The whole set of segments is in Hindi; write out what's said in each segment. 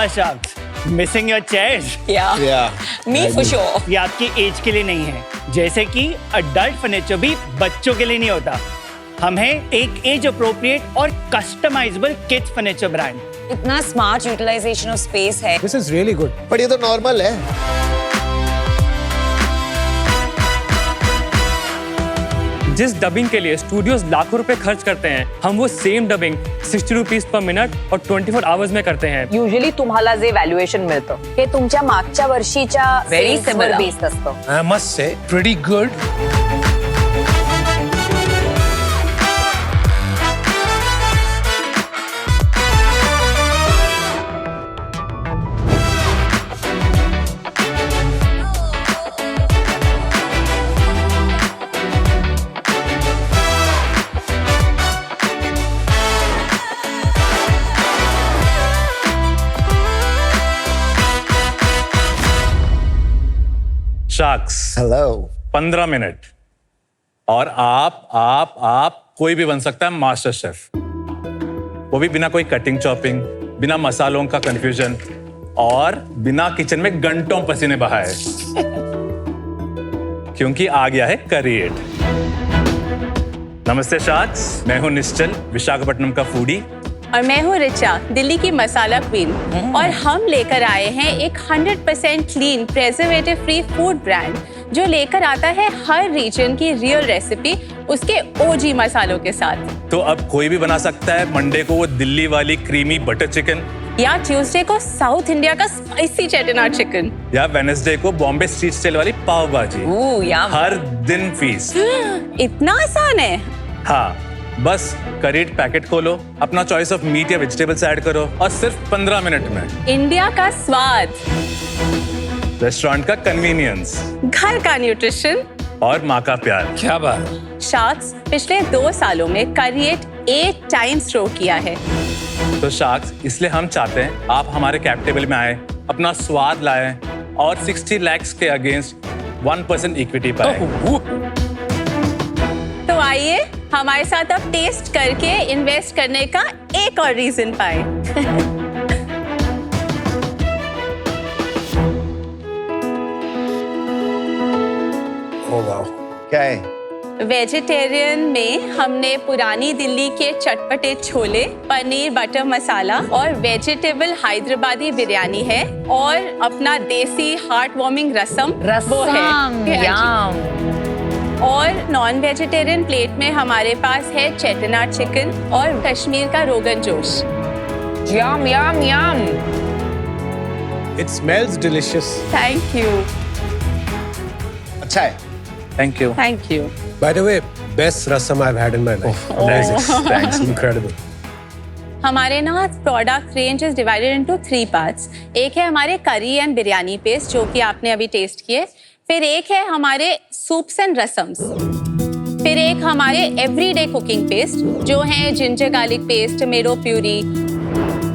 हाँ sharks, missing your chairs. Me for sure. ये आपकी एज के लिए नहीं है, जैसे कि अडल्ट फर्नीचर भी बच्चों के लिए नहीं होता। हम हैं एक एज अप्रोप्रिएट और कस्टमाइजेबल किड्स फर्नीचर ब्रांड। इतना स्मार्ट यूटिलाइजेशन ऑफ स्पेस है। This is really good. पर ये तो नॉर्मल है। जिस डबिंग के लिए स्टूडियोज लाखों रुपए खर्च करते हैं, हम वो same dubbing 60 rupees per minute और 24 आवर्स में करते हैं। युजली तुम्हाला जे व्हॅल्युएशन मिळतं हे तुमच्या मागच्या वर्षीच्या Very similar. बेस्ड असतं. I must say, pretty good. Sharks, hello. 15 minute और आप कोई भी बन सकता है मास्टर शेफ। वो भी बिना कोई कटिंग चॉपिंग, बिना मसालों का कंफ्यूजन और बिना किचन में घंटों पसीने बहाए। क्योंकि आ गया है करिएट। नमस्ते शार्क्स, मैं हूं निश्चल, विशाखापट्टनम का फूडी। और मैं हूँ रिचा, दिल्ली की मसाला क्वीन। और हम लेकर आए हैं एक 100% clean, preservative free food brand जो लेकर आता है हर रीजन की रियल रेसिपी उसके ओजी मसालों के साथ। तो अब कोई भी बना सकता है मंडे को वो दिल्ली वाली क्रीमी बटर चिकन, या ट्यूसडे को साउथ इंडिया का स्पाइसी चेटिनाड चिकन, या वेडनेसडे को बॉम्बे स्ट्रीट स्टाइल वाली पाव भाजी। हर दिन फीस। इतना आसान है। हाँ, बस करीट पैकेट खोलो, अपना चॉइस ऑफ मीट या वेजिटेबल्स ऐड करो और सिर्फ 15 मिनट में इंडिया का स्वाद, रेस्टोरेंट का कन्वीनियंस घर का न्यूट्रिशन और माँ का प्यार। क्या बात। शार्क्स पिछले 2 सालों में करिएट 8 टाइम्स थ्रो किया है। तो शार्क्स, इसलिए हम चाहते हैं आप हमारे कैप टेबल में आए, अपना स्वाद लाएं और 60 लाख के अगेंस्ट 1% इक्विटी पाए। तो आइए हमारे साथ अब टेस्ट करके इन्वेस्ट करने का एक और रीजन पाए। Oh wow. क्या है? वेजिटेरियन में हमने पुरानी दिल्ली के चटपटे छोले, पनीर बटर मसाला और वेजिटेबल हैदराबादी बिरयानी है और अपना देसी हार्ट वार्मिंग रसम वो है। और नॉन वेजिटेरियन प्लेट में हमारे पास है चेटिनाड चिकन और कश्मीर का रोगन जोश। यम यम यम। It smells delicious. Thank you. अच्छा है। Thank you. Thank you. By the way, best rasam I've had in my life. Amazing. Thanks. Incredible. हमारे ना product range is divided into 3 parts. एक है हमारे करी एंड बिरयानी पेस्ट जो कि आपने अभी टेस्ट किए, फिर एक है हमारे सूप्स एंड रसम्स, फिर एक हमारे एवरीडे कुकिंग पेस्ट जो है ginger garlic paste, tomato puree.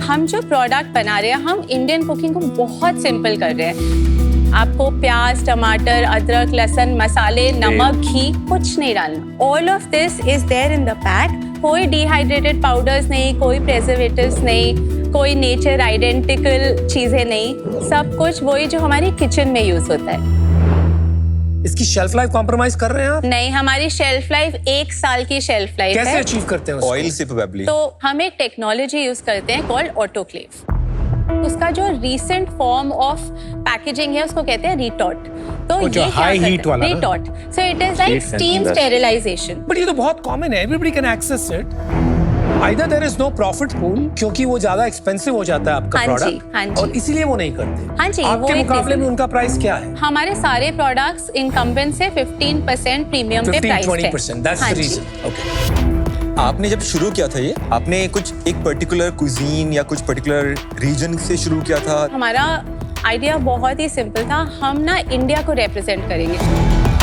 हम जो प्रोडक्ट बना रहे हैं, हम इंडियन कुकिंग को बहुत सिंपल कर रहे हैं। आपको प्याज, टमाटर, अदरक, लहसुन, मसाले, नमक, घी कुछ नहीं डालना। All of this is there in the pack. कोई डिहाइड्रेटेड पाउडर्स नहीं, कोई प्रिजर्वेटिव्स नहीं, कोई नेचर आइडेंटिकल चीजें नहीं, सब कुछ वही जो हमारी किचन में यूज होता है। इसकी शेल्फ लाइफ कॉम्प्रोमाइज कर रहे हैं आप? नहीं, हमारी शेल्फ लाइफ 1 साल की शेल्फ लाइफ है। कैसे अचीव करते हैं उसको? ऑयल से प्रोबेबली। तो हम एक टेक्नोलॉजी यूज करते हैं कॉल्ड ऑटोक्लेव। उसका जो रीसेंट फॉर्म ऑफ पैकेजिंग है उसको कहते हैं रिटॉट। तो जो high heat वाला ना? Retort, so it is like steam sterilisation. But ये तो बहुत कॉमन है, everybody can access it. Either there is no profit pool क्योंकि वो ज्यादा एक्सपेंसिव हो जाता है आपका हाँ जी, प्रोडक्ट, हाँ जी। और इसीलिए वो नहीं करते। हाँ जी, वो आपके एक मुकाबले reason में उनका प्राइस क्या है? हमारे सारे प्रोडक्ट्स इनकम्बेंट से 15% प्रीमियम पे प्राइस है। 15-20%, that's हाँ the जी। reason. Okay. आपने जब शुरू किया था ये, आपने कुछ एक पर्टिकुलर कुजीन या कुछ पर्टिकुलर रीजन से शुरू किया था? हमारा आइडिया बहुत ही सिंपल था, हम ना इंडिया को रिप्रेजेंट करेंगे।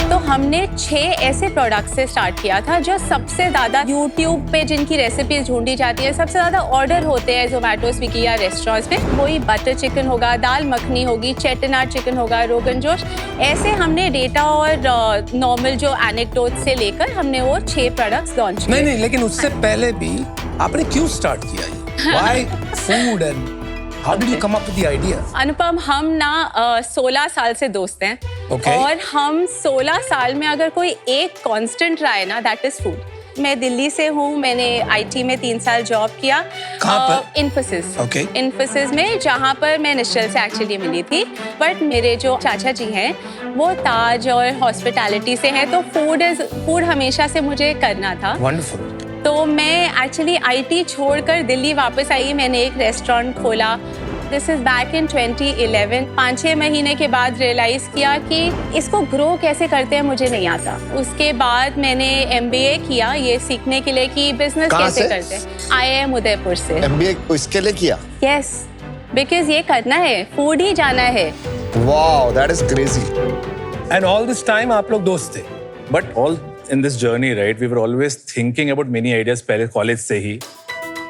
तो हमने 6 ऐसे प्रोडक्ट से स्टार्ट किया था जो सबसे ज्यादा यूट्यूब पे जिनकी रेसिपीज ढूंढी जाती है, सबसे ज्यादा ऑर्डर होते हैं जोमेटो, स्विगी या रेस्टोरेंट्स पे। वही बटर चिकन होगा, दाल मखनी होगी, चेटिनाड चिकन होगा, रोगन जोश। ऐसे हमने डेटा और नॉर्मल जो एनेक्डोट से लेकर हमने वो 6 प्रोडक्ट्स लॉन्च किए। नहीं, लेकिन उससे पहले भी आपने क्यों स्टार्ट किया ये? Why food and How did you come up with the idea? अनुपम, हम ना 16 साल से दोस्त हैं। Okay. और हम 16 साल में अगर कोई एक कांस्टेंट रहा है ना, दैट इज फूड। मैं दिल्ली से हूँ, मैंने आईटी में 3 साल जॉब किया। कहाँ पर? इन्फोसिस। Okay. इन्फोसिस में, जहाँ पर मैं निश्चल से एक्चुअली मिली थी। बट मेरे जो चाचा जी हैं वो ताज और हॉस्पिटैलिटी से हैं, तो फूड हमेशा से मुझे करना था। Wonderful. तो मैं एक्चुअली आईटी छोड़कर दिल्ली वापस आई। मैंने एक रेस्टोरेंट खोला। This is back in 2011। 5-6 महीने के बाद रियलाइज किया कि इसको ग्रो कैसे करते हैं मुझे नहीं आता। उसके बाद मैंने MBA किया ये सीखने के लिए कि बिजनेस कहाँ कैसे से? करते हैं। IIM उदयपुर से। MBA इसके लिए किया? यस, बिकॉज ये करना है, फूड ही जाना है। Wow, that is crazy. And all this time आप लोग दोस्त थे? But all in this journey, right, we were always thinking about many ideas पहले college से ही.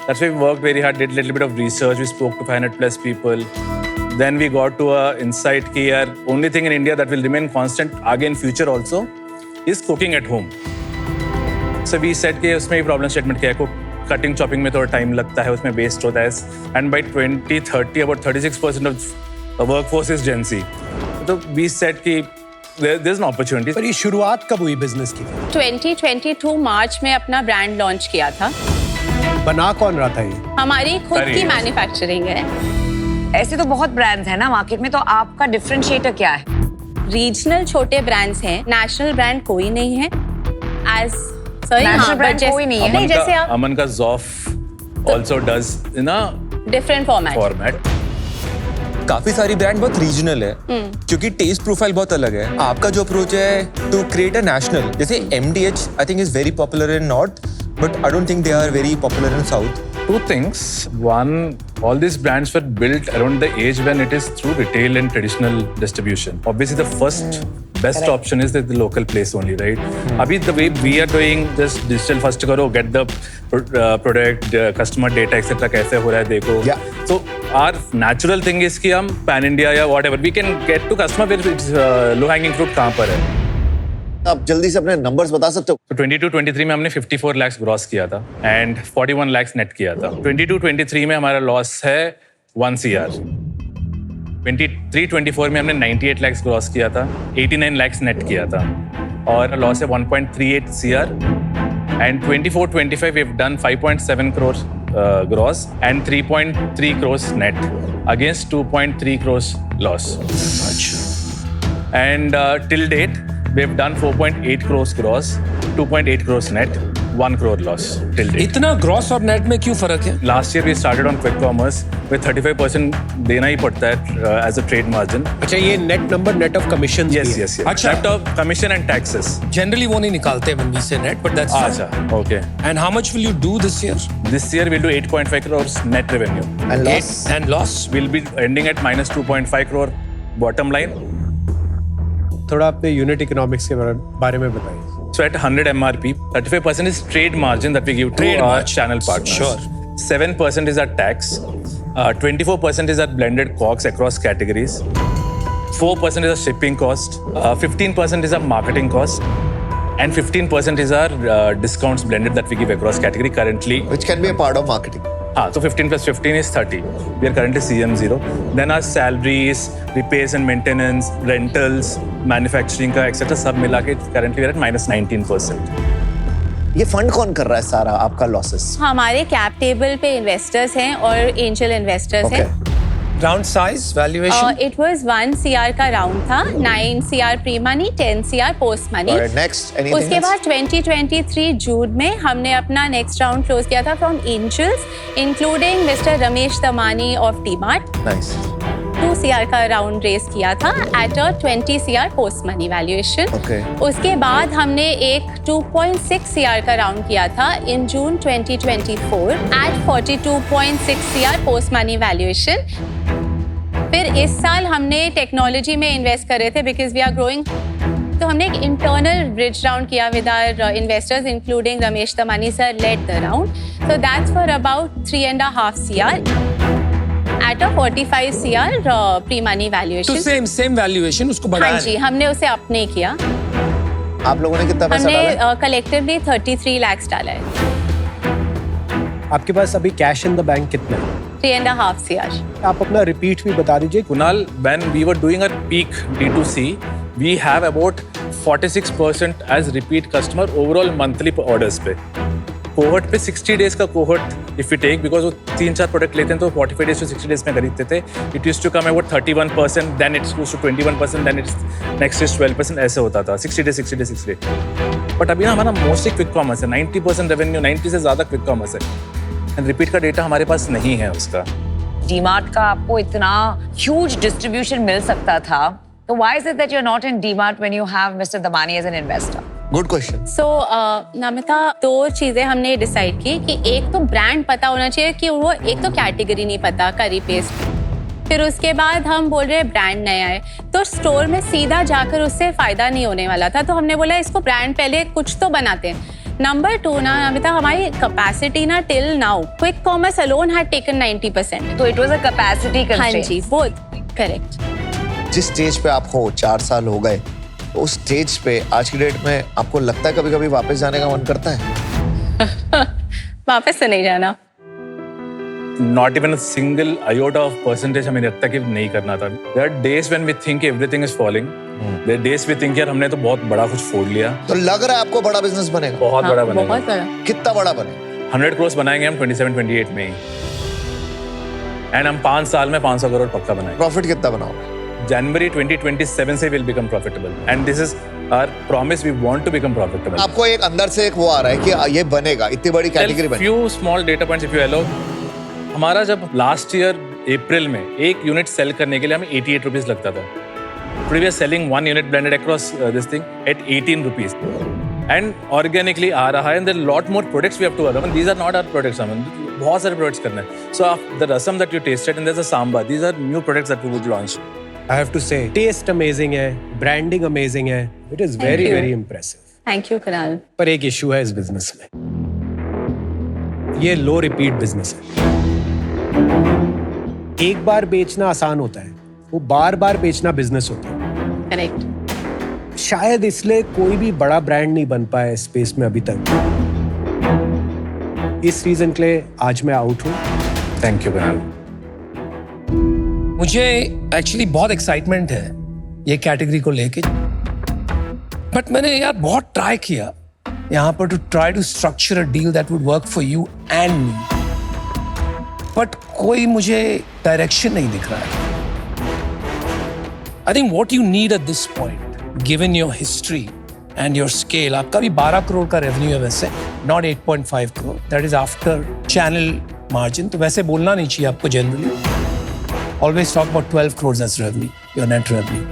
That's why we worked very hard, did a little bit of research, we spoke to 500 plus people. Then we got to a insight कि यार only thing in India that will remain constant आगे in future also is cooking at home. So we said कि उसमें भी problem statement क्या है, cutting chopping में थोड़ा time लगता है, उसमें waste होता है. And by 2030 about 36% of the workforce is Gen Z. So we said कि there's an opportunity. पर ये शुरुआत कब हुई बिजनेस की? 2022 मार्च में अपना ब्रांड लॉन्च किया था। बना कौन रहा था ये? हमारी खुद अरे। की मैन्युफैक्चरिंग है। ऐसे तो बहुत ब्रांड्स हैं ना मार्केट में, तो आपका डिफरेंशिएटर क्या है? रीजनल छोटे ब्रांड्स हैं, नेशनल ब्रांड कोई नहीं है। एज सॉरी, National brand कोई नहीं है। नहीं, जैसे आप अमन का Zoff also does in a different format. format. काफी सारी ब्रांड बहुत रीजनल है क्योंकि टेस्ट प्रोफाइल बहुत अलग है। आपका जो अप्रोच है टू क्रिएट अ नेशनल, जैसे MDH I think is very popular in north but I don't think they are very popular in south. Two things. One, all these brands were built around the age when it is through retail and traditional distribution. Obviously, the first best option is the local place only, right? Abhi the way we are doing just digital first karo, get the product, customer data, etc. कैसे हो रहा है देखो. Yeah. So our natural thing is कि हम pan India या whatever we can get to customer where it's low hanging fruit कहाँ पर है. आप जल्दी से अपने नंबर्स बता सकते हो? तो 22-23 में हमने 54 lakhs ग्रॉस किया था एंड 41 lakhs नेट किया था। 22-23 में हमारा लॉस है 1 CR। 23-24 में हमने 98 lakhs ग्रॉस किया था, 89 lakhs नेट किया था और लॉस है 1.38 CR। And 24-25 we have done 5.7 crores gross and 3.3 crores net against 2.3 crores loss. And till date we have done 4.8 crores gross, 2.8 crores net, 1 crore loss till date. इतना ग्रॉस और नेट में क्यों फर्क है? Last year we started on quick commerce with 35% देना ही पड़ता है as a trade margin. अच्छा, ये net number net of commission? Yes. अच्छा, Net of commission and taxes. Generally वो नहीं निकालते when we say net, but that's अच्छा, okay. And how much will you do this year? This year we'll do 8.5 crores net revenue. And loss? And loss? We'll be ending at minus 2.5 crore bottom line. थोड़ा अपने यूनिट इकोनॉमिक्स के बारे में बताइए। So at 100 MRP, 35% is trade margin that we give to Trade our margin. channel partners. Sure. 7% is our tax. 24% is our blended COGS across categories. 4% is our shipping cost. 15% is our marketing cost. And 15% is our discounts blended that we give across category currently. Which can be a part of marketing. So 15 plus 15 is 30. We are currently CM0. Then our salaries, repairs and maintenance, rentals, manufacturing का etc. सब मिला के currently we are at minus 19%. ये फंड कौन कर रहा है सारा आपका लॉसेस? हमारे कैप टेबल पे इन्वेस्टर्स हैं और एंजल इन्वेस्टर्स हैं। Round size, valuation? It was 1 CR का राउंड था, 9 CR pre money, 10 CR post money. Alright, next, anything उसके else? बाद 2023 जून में हमने अपना नेक्स्ट राउंड क्लोज किया था from angels including mister Ramesh Damani of DMart. Nice. 2 CR का राउंड रेस किया था at a 20 CR post money valuation. Okay. उसके बाद हमने एक 2.6 CR का राउंड किया था in June 2024 at 42.6 CR post money valuation. फिर इस साल हमने टेक्नोलॉजी में इन्वेस्ट कर रहे थे बिकॉज वी आर ग्रोइंग, तो हमने एक इंटरनल ब्रिज राउंड किया with our investors including Ramesh Damani sir led the round, so that's for about 3.5 CR at a 45 CR pre-money valuation. तो सेम वैल्यूएशन उसको बढ़ाया? हाँ जी, हमने उसे अपने किया। आप लोगों ने कितना पैसा डाला है? हमने कलेक्टिवली 33 lakhs डाला है। आपके पास अभी कैश इन द बैंक कितना है? 3.5 CR. आप अपना रिपीट भी बता दीजिए। Kunal, when we were doing our peak D2C, we have about 46% as repeat customer overall monthly orders पे। कोहर्ट पे 60 डेज का cohort if you take, because वो 3-4 प्रोडक्ट लेते हैं तो 45 डेज to 60 डेज में खरीदते थे। It used to come about 31%, then it's to 21%, then it's next is 12%, ऐसे होता था 60 डेज। बट अभी ना हमारा मोस्टली क्विक कॉमर्स है, 90% रेवेन्यू, 90 से ज़्यादा क्विक कॉमर्स है, एंड रिपीट का डेटा हमारे पास नहीं है उसका। डीमार्ट का आपको इतना ह्यूज डिस्ट्रीब्यूशन मिल सकता था, तो why is it that you are not in DMart when you have mister Damani as an investor? Good question. So Namita, 2 चीज़ें हमने डिसाइड की कि एक तो ब्रांड पता होना चाहिए कि वो, एक तो कैटेगरी नहीं पता करी पेस्ट, फिर उसके बाद हम बोल रहे हैं ब्रांड नया है, तो स्टोर में सीधा जाकर उससे फ़ायदा नहीं होने वाला था, तो हमने बोला इसको ब्रांड पहले कुछ तो बनाते हैं। नंबर 2 ना नमिता, हमारी कैपेसिटी ना till now quick commerce alone had taken 90%, तो इट वाज अ कैपेसिटी हाँ कंस्ट्रेंट। जी, वो करेक्ट। जिस स्टेज पे आप हो, 4 साल हो गए, तो उस स्टेज पे आज की डेट में आपको लगता है कभी-कभी वापस जाने का मन करता है? वापस से नहीं जाना। Not even a single iota of percentage हमें लगता कि नहीं करना था। There are days when we think everything is falling. There are days we think यार हमने तो बहुत बड़ा कुछ फोड़ लिया। तो लग रहा है आपको बड़ा बिजनेस बनेगा? बहुत बड़ा बनेगा। बहुत बड़ा। कितना बड़ा बनेगा? 100 crores बनाएंगे हम 27-28 में ही, एंड हम 5 साल में 500 करोड़ पक्का बनाएंगे। प्रॉफिट कितना बनाओगे? जनवरी 2027 से will become profitable, and this is our promise, we want to become profitable. आपको एक अंदर से एक वो आ रहा है कि ये बनेगा, इतनी बड़ी कैटेगरी बनेगी। Few small data points if you allow. हमारा जब लास्ट ईयर अप्रैल में एक यूनिट सेल करने के लिए हमें 88 रुपीज लगता था। Today we are selling 1 unit blended across this thing at 18 rupees, and organically आ रहा है, and there are lot more products we have to add. These are not our products, बहुत सारे products करने हैं। So the rasam that you tasted and there's a sambar, these are new products that we would launch. I have to say, taste amazing है, branding amazing है. It is very very impressive. Thank you Kunal. पर एक इशू है इस बिजनेस में, ये लो रिपीट बिजनेस है। एक बार बेचना आसान होता है, वो बार बार बेचना बिजनेस होता है। करेक्ट। शायद इसलिए कोई भी बड़ा ब्रांड नहीं बन पाया इस स्पेस में अभी तक। इस रीजन के लिए आज मैं आउट हूं। Thank you Kunal. मुझे एक्चुअली बहुत एक्साइटमेंट है ये कैटेगरी को लेके, बट मैंने यार बहुत ट्राई किया यहाँ पर to try to structure a deal that would work for you and me, but कोई मुझे डायरेक्शन नहीं दिख रहा है। I think what you need at this point, given your history and your scale, आपका भी 12 करोड़ का रेवेन्यू है वैसे, not 8.5 crore, that is after channel margin, तो वैसे बोलना नहीं चाहिए आपको generally. Always talk about 12 crores as revenue, your net revenue.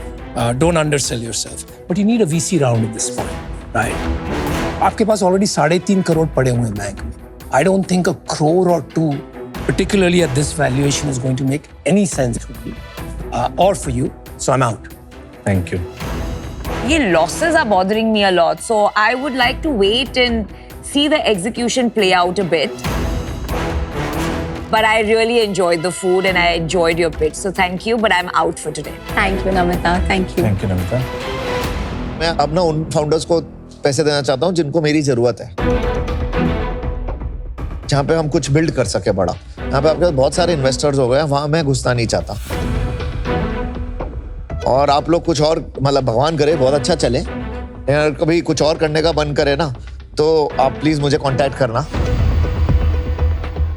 Don't undersell yourself. But you need a VC round at this point, right? आपके पास already 3.5 करोड़ पड़े हुए हैं बैंक में. I don't think a crore or 2, particularly at this valuation, is going to make any sense for you or for you. So I'm out. Thank you. ये losses are bothering me a lot, so I would like to wait and see the execution play out a bit. But I really enjoyed the food and I enjoyed your pitch. So thank you, but I'm out for today. Thank you Namita. Thank you. Thank you Namita. मैं अब ना उन फाउंडर्स को पैसे देना चाहता हूँ जिनको मेरी जरूरत है, जहाँ पे हम कुछ बिल्ड कर सके बड़ा। यहाँ पे आपके बहुत सारे इन्वेस्टर्स हो गए, वहां मैं घुसना नहीं चाहता। और आप लोग कुछ और, मतलब भगवान करे बहुत अच्छा चले, कभी कुछ और करने का मन करे ना, तो आप प्लीज मुझे कांटेक्ट करना।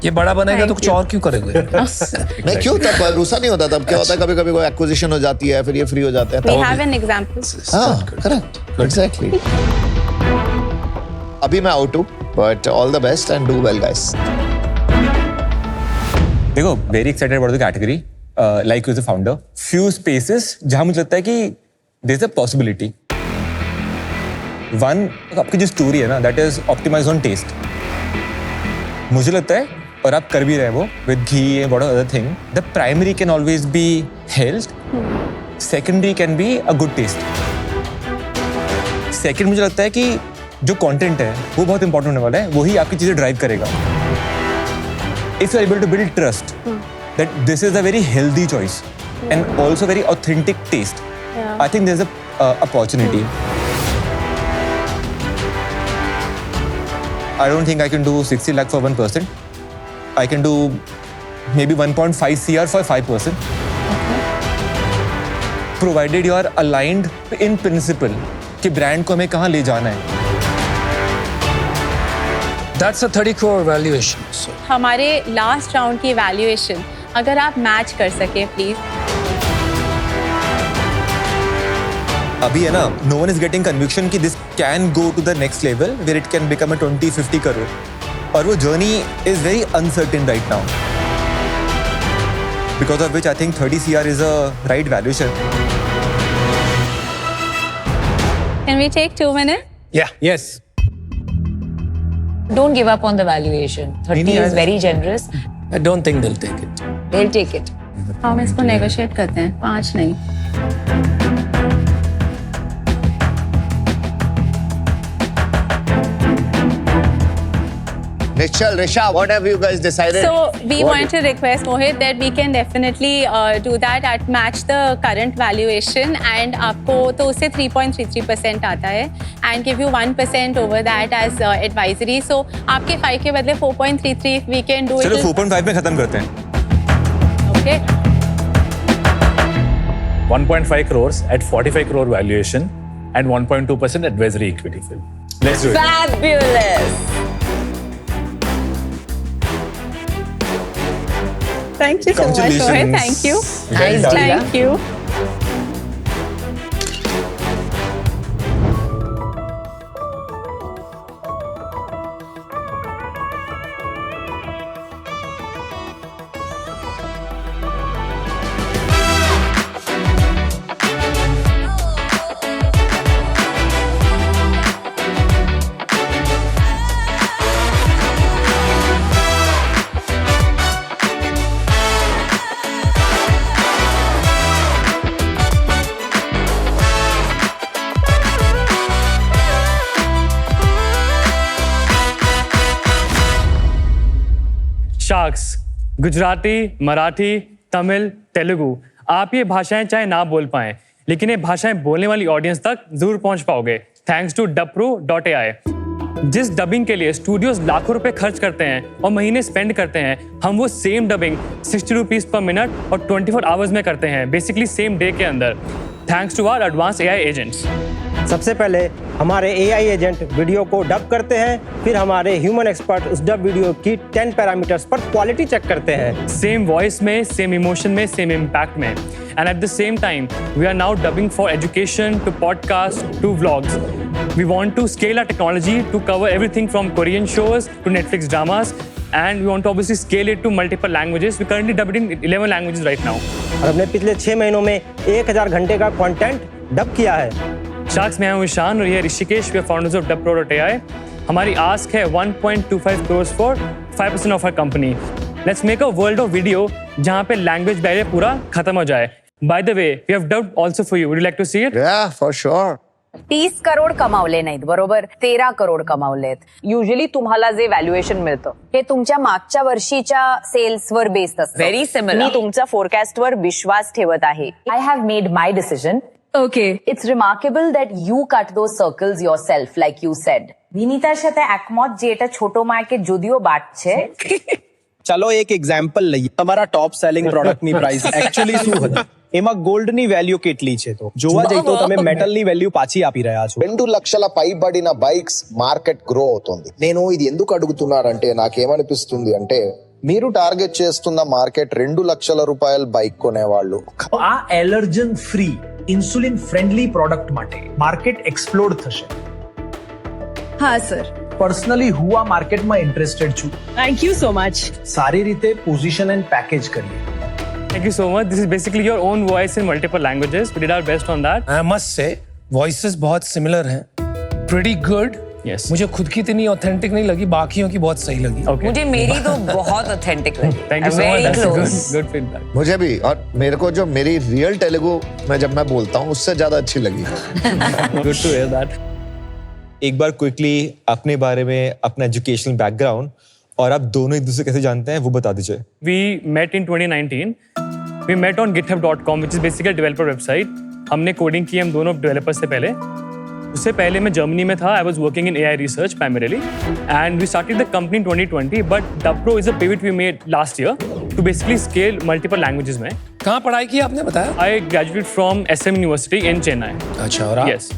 ये बड़ा बनेगा तो कुछ और क्यों करेंगे? नहीं, क्यों? तब भरोसा नहीं होता। तब क्या होता है, कभी कभी कोई एक्विजिशन हो जाती है, फिर ये फ्री हो जाते हैं। We have an example. हाँ, करेक्ट, एग्जैक्टली। अभी मैं आउट हूँ, but all the best and do well guys. देखो, very excited about the category, like as a founder, few spaces जहां मुझे लगता है कि there is a possibility. One, आपकी जो स्टोरी है ना, that is optimise on taste. मुझे लगता है, और आप कर भी रहे वो with ghee and what other thing, the primary can always be health, secondary can be a good taste. Second, मुझे लगता है कि जो कंटेंट है वो बहुत इंपॉर्टेंट होने वाला है, वही आपकी चीजें ड्राइव करेगा। If you are able to build trust that this is a very healthy choice and also very authentic taste, I think there is a opportunity. I don't think I can do 60 lakh for one person. I can do maybe 1.5 CR for 5%. Provided you are aligned in principle कि brand को हमें कहाँ ले जाना है. That's a 30 crore valuation. So हमारे लास्ट राउंड की वैल्यूएशन अगर आप मैच कर सके प्लीज. अभी है ना, no one is getting conviction कि this can go to the next level where it can become a 20-50 crore. और वो journey is very uncertain right now. Because of which I think 30 CR is a right valuation. Can we take 2 minutes? yeah, Yes. Don't give up on the valuation. 30 is very generous. I don't think they'll take it. They'll take it. हम इसको नेगोशिएट करते हैं 5 नहीं. Nichal, Risha, what have you guys decided? So we What- want to request Mohit that we can definitely do that at match the current valuation and आपको तो उससे 3.33% आता है and give you 1% over that as advisory. So आपके 5 के बदले 4.33 if we can do it. चलो 4.5 में खत्म करते हैं. Okay. 1.5 crores at 45 crore valuation and 1.2% advisory equity. Let's do it. Fabulous. Thank you so much, Mohit. Congratulations. Thank you. Nice deal. Thank you. Sharks, Gujarati, Marathi, Tamil, Telugu, आप ये भाषाएं चाहे ना बोल पाएं, लेकिन ये भाषाएं बोलने वाली ऑडियंस तक जरूर पहुंच पाओगे थैंक्स टू dubpro.ai. जिस डबिंग के लिए स्टूडियोज लाखों रुपए खर्च करते हैं और महीने स्पेंड करते हैं, हम वो same dubbing 60 rupees per minute और 24 आवर्स में करते हैं, बेसिकली सेम डे के अंदर, thanks to our advance AI agents. सबसे पहले हमारे AI एजेंट वीडियो को डब करते हैं, फिर हमारे ह्यूमन एक्सपर्ट उस डब वीडियो की 10 पैरामीटर्स पर क्वालिटी चेक करते हैं. सेम वॉइस में, सेम इमोशन में, सेम इम्पैक्ट में. And at the same time, we are now dubbing for education to podcasts to vlogs. We want to scale our technology to cover everything from Korean shows to Netflix dramas, and we want to obviously scale it to multiple languages. We currently dub it in 11 languages right now. और हमने पिछले 6 महीनों में 1000 घंटे का कंटेंट डब किया है. शार्क्स, मैं हूं ईशान और ये है Rishikesh. We are founders of dubpro.ai. हमारी आस्क है 1.25 crores for 5% of our company. Let's make a world of video जहां पे लैंग्वेज बैरियर पूरा खत्म हो जाए. By the way, we have dubbed also for you. Would you like to see it? Yeah, for sure. 30 crore कमावले नाहीत बरोबर, 13 करोड कमावलेत. युजली तुम्हाला जे व्हॅल्युएशन मिळतं हे तुमच्या मागच्या वर्षीच्या सेल्सवर बेस्ड असतं. Very similar. मी तुमच्या फोरकास्टवर विश्वास ठेवत आहे. I have made my decision. Okay. It's remarkable that you cut those circles yourself, like you said. વિનીતાর সাথে একমত যে এটা ছোট মার্কেট যদিও বাড়ছে. ચાલો એક એક્ઝામ્પલ લઈએ. તમારા ટોપ સેલિંગ પ્રોડક્ટની પ્રાઇસ એકચ્યુઅલી શું હતી? એમાં ગોલ્ડની વેલ્યુ કેટલી છે? તો જોવા જઈએ તો તમે મેટલની વેલ્યુ પાછી આપી રહ્યા છો. 2 లక్షల పైబడిన బైక్స్ మార్కెట్ గ్రో అవుతుంది. నేను ఇది ఎందుకు అడుగుతున్నానంటే నాకేమనిపిస్తుంది అంటే మీరు టార్గెట్ చేస్తున్న మార్కెట్ 2 లక్షల రూపాయల బైక్ కొనేవాళ్ళు. આ allergen free insulin friendly product માટે માર્કેટ એક્સપ્લોડ થશે. हाँ सर. પર્સનલી હું આ માર્કેટમાં ઇન્ટરેસ્ટેડ છું. Thank you so much. સારી રીતે પોઝિશન એન્ડ પેકેજ કરીએ. Thank you so much. This is basically your own voice in multiple languages. We did our best on that. I must say, voices बहुत similar हैं. Pretty good. Yes. मुझे खुद की इतनी authentic नहीं लगी, बाकियों की बहुत सही लगी. Okay. मुझे मेरी तो बहुत ऑथेंटिक लगी. Thank you so Very much. That's close. good feedback. मुझे भी, और मेरे को जो मेरी रियल तेलुगु में जब मैं बोलता हूँ उससे ज्यादा अच्छी लगी. Good to hear that. एक बार क्विकली अपने बारे में, अपना एजुकेशनल बैकग्राउंड और आप दोनों एक दूसरे कैसे जानते हैं वो बता दीजिए. We met in 2019. We met on github.com, which is basically a developer website. हमने कोडिंग की हम दोनों डेवलपर्स से पहले. उससे पहले मैं जर्मनी में था. I was working in AI research primarily, and we started the company in 2020. But dubpro is a pivot we made last year. to basically scale multiple languages में. कहाँ पढ़ाई की आपने बताया? I graduated from SM University in Chennai. अच्छा, और आप? Yes.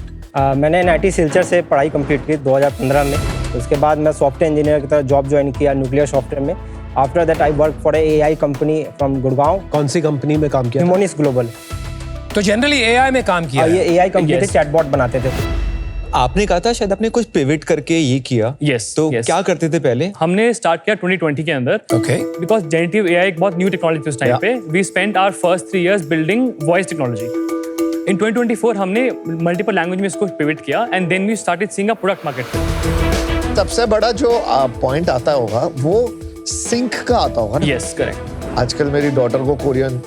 मैंने NIT सिलचर से पढ़ाई कंप्लीट की 2015 में. उसके बाद मैं सॉफ्टवेयर इंजीनियर की तरह जॉब ज्वाइन किया न्यूक्लियर सॉफ्टवेयर में. After that I work for AI company from Gurgaon. कौन सी कंपनी में काम किया? Harmonious global. तो जनरली AI में काम किया? ये AI कंपनी थे, चैटबॉट बनाते थे. आपने कहा था शायद आपने कुछ पिवट करके ये किया. Yes. तो yes. क्या करते थे पहले? हमने स्टार्ट किया 2020 के अंदर. Okay. Because generative AI एक बहुत न्यू टेक्नोलॉजी थी उस टाइम पे. We spent our first 3 years building voice technology. In 2024 हमने मल्टीपल लैंग्वेज में इसको पिवट किया and then we started seeing a product market. सबसे बड़ा जो पॉइंट आता होगा वो सिंक का आता होगा ना? Yes, correct. आजकल मेरी डॉटर को Korean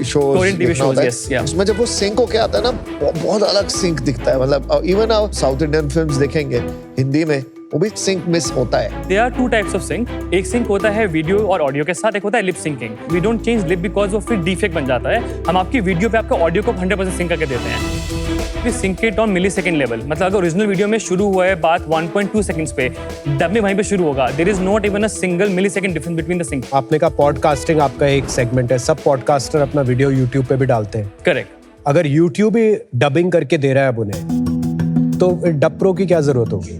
shows Korean TV shows, yes, yeah. उसमें जब वो सिंक होके आता है ना, बहुत अलग सिंक दिखता है. मतलब इवन आप साउथ इंडियन फिल्म्स देखेंगे हिंदी में, वो भी सिंक मिस होता है. There are 2 types of sync. एक sync होता है वीडियो और ऑडियो के साथ, एक होता है lip syncing. We don't change lip because वो फिर डिफेक्ट बन जाता है. हम आपकी वीडियो पे आपका ऑडियो को 100% सिंक करके देते हैं. We sync it on millisecond level. मतलब अगर ओरिजिनल वीडियो में शुरू हुआ है बात 1.2 सेकंड्स पे, डब में वहीं पे शुरू होगा. There is not even a single millisecond difference between the sync. आपने कहा पॉडकास्टिंग आपका एक सेगमेंट है. सब पॉडकास्टर अपना वीडियो YouTube पे भी डालते हैं. करेक्ट. अगर YouTube ही डबिंग करके दे रहा है अब उन्हें, तो डब प्रो की क्या जरूरत होगी?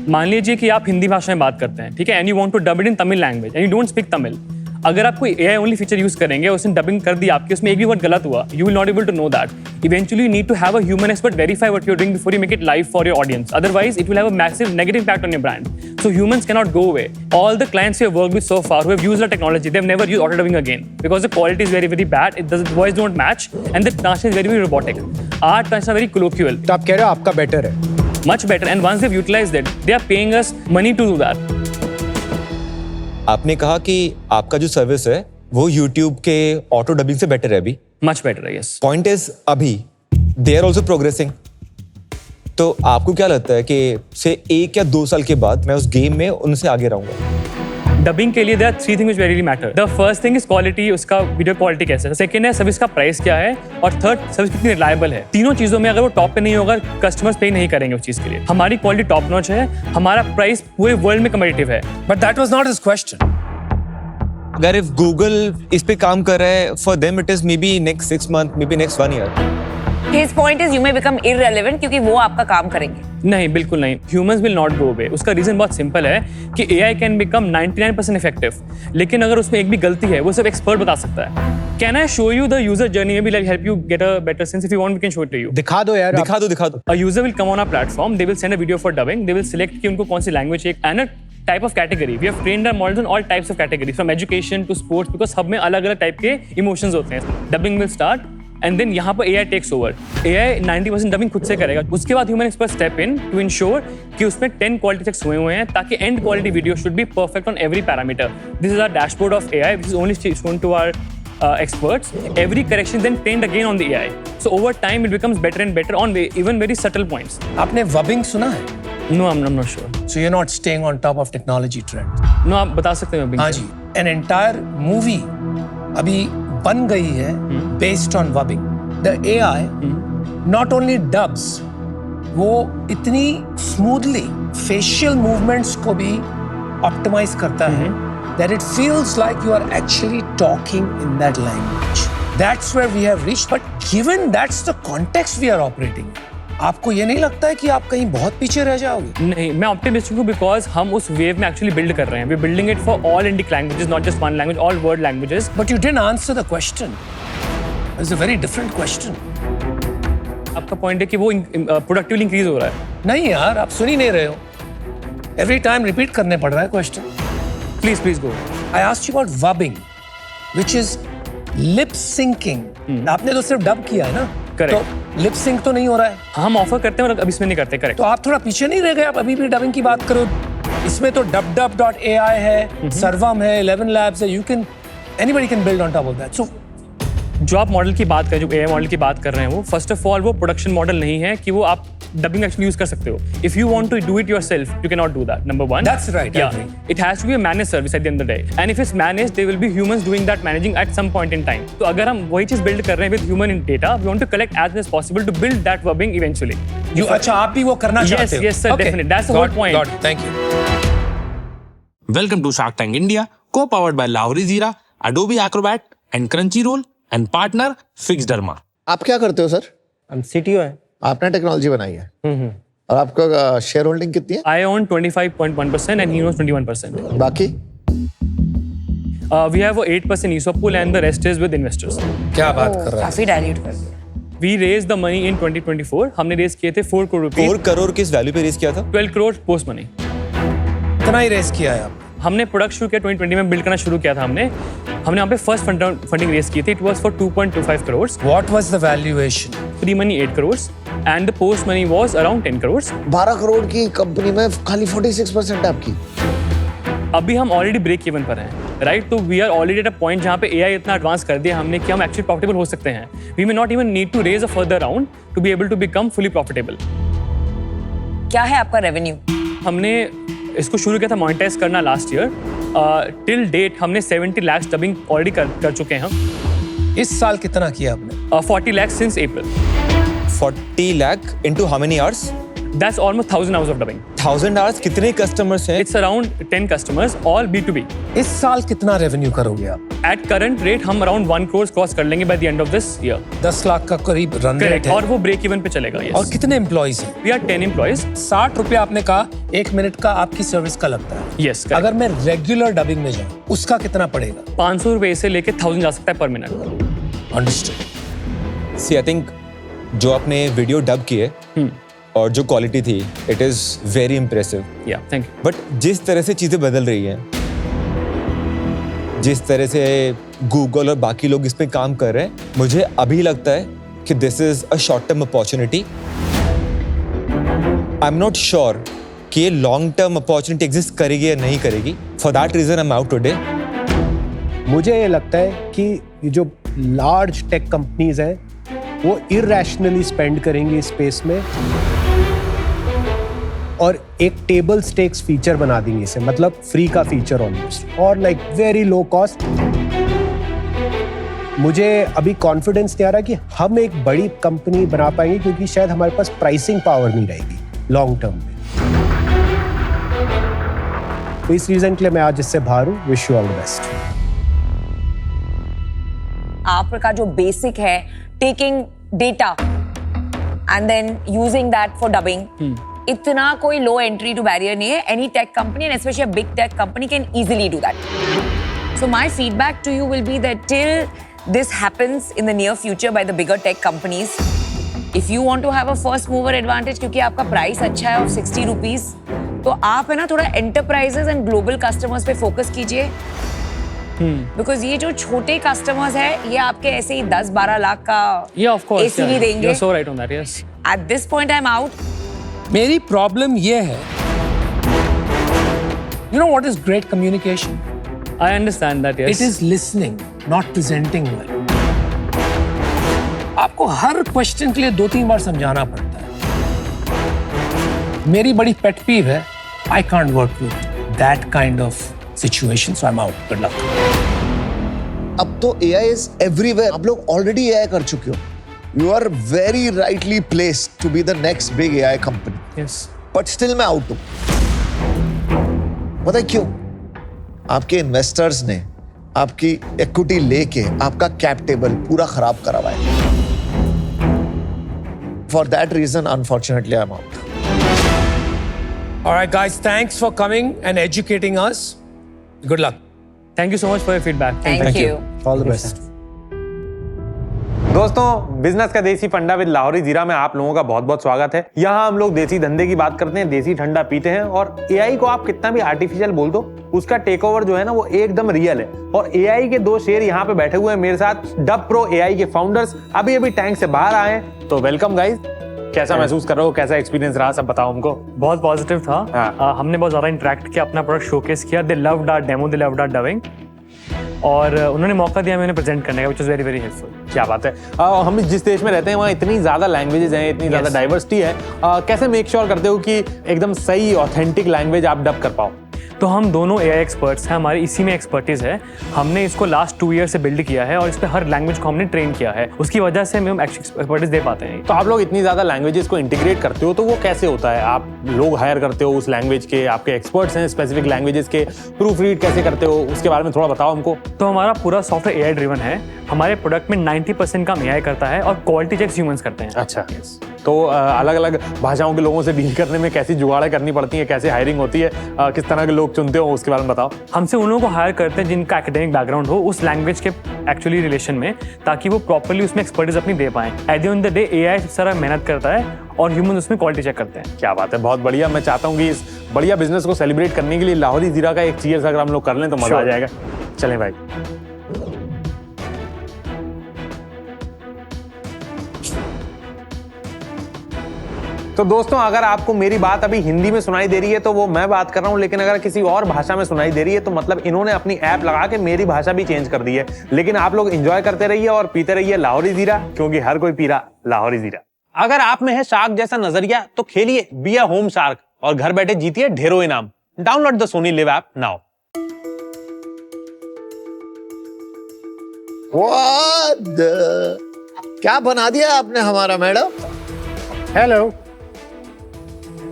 मान लीजिए कि आप हिंदी भाषा में बात करते हैं, ठीक है, and you want to dub it in Tamil language and you don't speak Tamil. अगर आप कोई AI ओनली फीचर यूज करेंगे, उसने डबिंग कर दी आपकी, उसमें एक भी वर्ड गलत हुआ, you will not able to know that. Eventually you need to have a human expert verify what you're doing before you make it live for your audience. Otherwise it will have a massive negative impact on your brand. So humans cannot go away. All the clients we have worked with so far who have used our technology, they've never used auto dubbing again because the quality is very, very bad. The voice don't match and the translation is very, very robotic. Our translation are very colloquial. तो आप कह रहे हो आपका बेटर है? Much better, and once they've utilized it, they are paying us money to do that. आपने कहा कि आपका जो सर्विस है वो YouTube के ऑटो डबिंग से बेटर है अभी. Much better, yes. Point is अभी दे आर ऑल्सो प्रोग्रेसिंग. तो आपको क्या लगता है कि से 1 या 2 साल के बाद मैं उस गेम में उनसे आगे रहूंगा? डबिंग के लिए there are 3 things which really matter. The first thing is quality, उसका वीडियो क्वालिटी कैसे है. सेकंड है सर्विस का प्राइस क्या है, और थर्ड सर्विस कितनी रिलायबल है. तीनों चीजों में अगर वो टॉप पे नहीं होगा, कस्टमर्स पे नहीं करेंगे उस चीज के लिए. हमारी क्वालिटी टॉप नॉच है, हमारा प्राइस पूरे वर्ल्ड में कम्पिटिटिव है. But that was not his question. अगर इफ गूगल इस पे काम कर रहा है, for them it is may be next 6 months, may be next 1 year. His point is you may become irrelevant क्योंकि वो आपका काम करेंगे. नहीं, बिल्कुल नहीं. Humans will not go away. उसका रीजन बहुत सिंपल है कि AI can become 99% effective. लेकिन अगर उसमें एक भी गलती है, वो सिर्फ एक्सपर्ट बता सकता है. Can I show you the user journey? Maybe like help you get a better sense. If you want, we can show it to you. दिखा दो यार. दिखा दो. A user will come on our platform. They will send a video for dubbing. They will select कि उनको कौन सी लैंग्वेज चाहिए and a type of category. We have trained our models on all types of categories, from education to sports, because सब में अलग-अलग टाइप के इमोशंस होते हैं. Dubbing will start. And then यहाँ पर AI takes over. AI 90% dubbing खुद से करेगा. उसके बाद human expert step in to ensure कि उसमें 10 क्वालिटी चेक्स हुए हैं ताकि end quality video should be perfect on every parameter. This is our dashboard of AI which is only shown to our experts. Every correction then trained again on the AI. So over time it becomes better and better on even very subtle points. आपने वबिंग सुना है? No, I'm not sure. So you're not staying on top of technology trend. No, आप बता सकते हैं वबिंग. हाँ जी. An entire movie अभी बन गई है based on वबिंग. The AI not only dubs, वो इतनी smoothly facial movements को भी optimize करता है that it feels like you are actually talking in that language. That's where we have reached. But given that's the context we are operating, आपको ये नहीं लगता है कि आप कहीं बहुत पीछे रह जाओगे? नहीं, मैं ऑप्टिमिस्टिक हूँ बिकॉज हम उस वेव में एक्चुअली बिल्ड कर रहे हैं. We are building it for all Indic languages, not just one language, all world languages. But you didn't answer the question. It's a very different question. आपका पॉइंट है कि वो प्रोडक्टिवली इंक्रीज हो रहा है. नहीं यार, आप सुन ही नहीं रहे हो. Every time repeat करने पड़ रहा है question. Please go. I asked you about vubbing, which is lip syncing. आपने तो सिर्फ डब किया है ना? Correct. तो लिप सिंक तो नहीं हो रहा है. हम ऑफर करते हैं और अभी इसमें नहीं करते. करेक्ट. तो आप थोड़ा पीछे नहीं रह गए? आप अभी भी डबिंग की बात करो. इसमें तो dubdub.ai है, सर्वम है, 11 labs है. You can anybody can build on top of that. So जो आप मॉडल की बात करें, जो AI मॉडल की बात कर रहे हैं, वो फर्स्ट ऑफ ऑल वो प्रोडक्शन मॉडल नहीं है कि वो आप डबिंग एक्चुअली यूज कर सकते हो. If you want to do it yourself, you can not do that. Number 1. That's right. Yeah. It has to be a managed service at the end of the day. And if it's managed, there will be humans doing that managing at some point in time. तो अगर हम वही चीज बिल्ड कर रहे हैं with human data, we want to collect as much as possible to build that dubbing eventually. अच्छा, आप भी वो करना चाहते हो? Yes, sir, definitely. That's the whole point. Got it. Thank you. Welcome to Shark Tank India, Co-powered by Lowry Zira, Adobe Acrobat, and Crunchyroll, and partner Fixderma. आप क्या करते हो सर? हम CTO हैं. आपने टेक्नोलॉजी बनाई है और आपका शेयर होल्डिंग कितनी है? I own 25.1% and he owns 21%. बाकी We have a 8% ESOP pool and the rest is with investors. क्या बात कर रहा है? काफी डायल्यूट कर दिया. We raised the money in 2024. हमने रेज किए थे 4 crore rupees. 4 करोड़ किस वैल्यू पे रेस किया था? 12 crore post money. इतना ही रेस किया है आप? हमने प्रोडक्ट शुरू किया 2020 में, बिल्ड करना शुरू किया था हमने यहाँ पे फर्स्ट फंडिंग रेज की थी. It was for 2.25 crores. What was the valuation? Pre money 8 crores and the post money was around 10 crores. 12 crore की कंपनी में खाली 46% है आपकी. अभी हम ऑलरेडी ब्रेक इवन पर हैं, राइट? तो we are already at a point जहाँ पे एआई इतना एडवांस कर दिया हमने कि हम एक्चुअली प्रॉफिटेबल हो सकते हैं. We may not even need to raise a further round to be able to become fully profitable. क्या है आपका रेवेन्यू? हमने इसको शुरू किया था मोनेटाइज करना लास्ट ईयर. टिल डेट हमने 70 lakhs डबिंग ऑलरेडी कर चुके हैं हम. इस साल कितना किया आपने? 40 lakhs since April. 40 lakh into how many hours? That's almost 1000 hours of dubbing. 1000 hours. कितने कस्टमर्स हैं? It's around 10 customers, all B2B. इस साल कितना रेवेन्यू करोगे आप? At current rate हम around 1 crore क्रॉस कर लेंगे by the end of this year. 10 lakh का करीब रन रेट है. और वो ब्रेक इवन पे चलेगा. Yes. और कितने एम्प्लॉइज हैं? We are 10 employees. 60 रुपया आपने कहा 1 मिनट का आपकी सर्विस का लगता है. Yes, correct. अगर मैं रेगुलर डबिंग में जाऊं उसका कितना पड़ेगा? 500 रुपए से लेके 1000 जा सकता है पर minute. Understood. See I think जो आपने वीडियो डब किए और जो क्वालिटी थी, it is very impressive. Yeah thank you. But जिस तरह से चीजें बदल रही हैं, जिस तरह से गूगल और बाकी लोग इस पे काम कर रहे हैं, मुझे अभी लगता है कि this is a short term opportunity. I am not sure कि ये लॉन्ग टर्म अपॉर्चुनिटी एग्जिस्ट करेगी या नहीं करेगी. For that reason I am out today. मुझे ये लगता है कि ये जो लार्ज टेक कंपनीज हैं वो इरैशनली स्पेंड करेंगी इस स्पेस में और एक टेबल स्टेक्स फीचर बना देंगे इसे, मतलब फ्री का फीचर ऑलमोस्ट और लाइक वेरी लो कॉस्ट. मुझे अभी कॉन्फिडेंस नहीं आ रहा कि हम एक बड़ी कंपनी बना पाएंगे क्योंकि शायद हमारे पास प्राइसिंग पावर नहीं रहेगी लॉन्ग टर्म में. तो इस रीजन के लिए मैं आज इससे बाहर हूँ. Wish you all the best. आपका जो बेसिक है taking data and then using that for dubbing, इतना कोई लो एंट्री टू बैरियर नहीं है. Any tech company and specially a big tech company can easily do that. So my feedback to you will be that till this happens in the near future by the bigger tech companies, if you want to have a first mover advantage क्योंकि आपका प्राइस अच्छा है ऑफ 60 रुपीज, तो आप है ना थोड़ा एंटरप्राइजेस एंड ग्लोबल कस्टमर्स पे फोकस कीजिए. बिकॉज ये जो छोटे कस्टमर्स है ये आपके ऐसे ही 10-12 लाख का एसी भी देंगे. You're so right on that, yes. At this point I'm out. मेरी प्रॉब्लम ये है, you know what is great communication? I understand that, yes. It is listening, not presenting well. आपको हर क्वेश्चन के लिए 2-3 बार समझाना पड़ता है. मेरी बड़ी पेट पीव है, I can't work with that kind of situation, so I'm out. Good luck. अब तो AI is everywhere. आप लोग already AI कर चुके हो. You are very rightly placed to be the next big AI company. Yes. But still मैं out हूँ. पता है क्यों? आपके इन्वेस्टर्स ने आपकी इक्विटी लेके आपका कैप टेबल पूरा खराब करा हुआ है. For that reason, unfortunately, I'm out. All right, guys, thanks for coming and educating us. Good luck. Thank you so much for your feedback. Thank you. All the best. दोस्तों, बिजनेस का देसी फंडा विद लाहौरी जीरा में आप लोगों का बहुत बहुत स्वागत है. यहाँ हम लोग देसी धंधे की बात करते हैं, देसी ठंडा पीते हैं और एआई को आप कितना भी आर्टिफिशियल बोल दो, उसका टेक ओवर जो है ना वो एकदम रियल है. और एआई के 2 शेर यहाँ पे बैठे हुए हैं मेरे साथ. डब प्रो एआई के फाउंडर्स अभी टैंक से बाहर आए, तो वेलकम गाइज. कैसा महसूस कर रहे हो, कैसा एक्सपीरियंस रहा, सब बताओ हमको. बहुत पॉजिटिव था. हमने बहुत ज्यादा इंटरेक्ट किया, अपना प्रोडक्ट शोकेस किया. They loved our demo, they loved our dubbing और उन्होंने मौका दिया मैंने प्रेजेंट करने का, which was very very helpful. क्या बात है. हम जिस देश में रहते हैं वहाँ इतनी ज्यादा लैंग्वेजेस हैं, इतनी ज्यादा डाइवर्सिटी है. कैसे मेक श्योर करते हो कि एकदम सही ऑथेंटिक लैंग्वेज आप डब कर पाओ? तो हम दोनों AI एक्सपर्ट्स हैं, हमारी इसी में एक्सपर्टीज है। हमने इसको लास्ट 2 ईयर से बिल्ड किया है और इस पे हर लैंग्वेज को हमने ट्रेन किया है। उसकी वजह से हम एक्सपर्टीज दे पाते हैं। तो आप लोग इतनी ज्यादा लैंग्वेजेस को इंटीग्रेट करते हो तो वो कैसे होता है? आप लोग हायर करते हो उस लैंग्वेज के, आपके एक्सपर्ट्स हैं स्पेसिफिक लैंग्वेजेस के, प्रूफ रीड कैसे करते हो उसके बारे में थोड़ा बताओ हमको। तो हमारा पूरा सॉफ्टवेयर AI ड्रिवन है। हमारे प्रोडक्ट में 90% काम AI करता है और क्वालिटी चेक्स ह्यूमंस करते हैं। अच्छा, तो अलग अलग भाषाओं के लोगों से डील करने में कैसी जुगाड़ें करनी पड़ती हैं, कैसे हायरिंग होती है, किस तरह के लोग चुनते हो उसके बारे में बताओ। हमसे उन लोगों को हायर करते हैं जिनका एकेडमिक बैकग्राउंड हो उस लैंग्वेज के एक्चुअली रिलेशन में, ताकि वो प्रॉपर्ली उसमें एक्सपर्टीज अपनी दे पाएं। At the end of the day AI सारा मेहनत करता है और ह्यूमन उसमें क्वालिटी चेक करते हैं। क्या बात है, बहुत बढ़िया। मैं चाहता हूँ कि इस बढ़िया बिजनेस को सेलिब्रेट करने के लिए लाहौरी जीरा का एक चीयर्स अगर हम लोग कर लें तो मजा आ जाएगा। चलें भाई। तो दोस्तों, अगर आपको मेरी बात अभी हिंदी में सुनाई दे रही है तो वो मैं बात कर रहा हूं, लेकिन अगर किसी और भाषा में सुनाई दे रही है तो मतलब इन्होंने अपनी ऐप लगा के मेरी भाषा भी चेंज कर दी है। लेकिन आप लोग एंजॉय करते रहिए और पीते रहिए लाहौरी जीरा, क्योंकि हर कोई पी रहा लाहौरी जीरा। अगर आप में है शार्क जैसा नजरिया तो खेलिए बी अ होम शार्क और घर बैठे जीतिए ढेरों इनाम। Download the Sony live app now. क्या बना दिया आपने हमारा madam? Hello.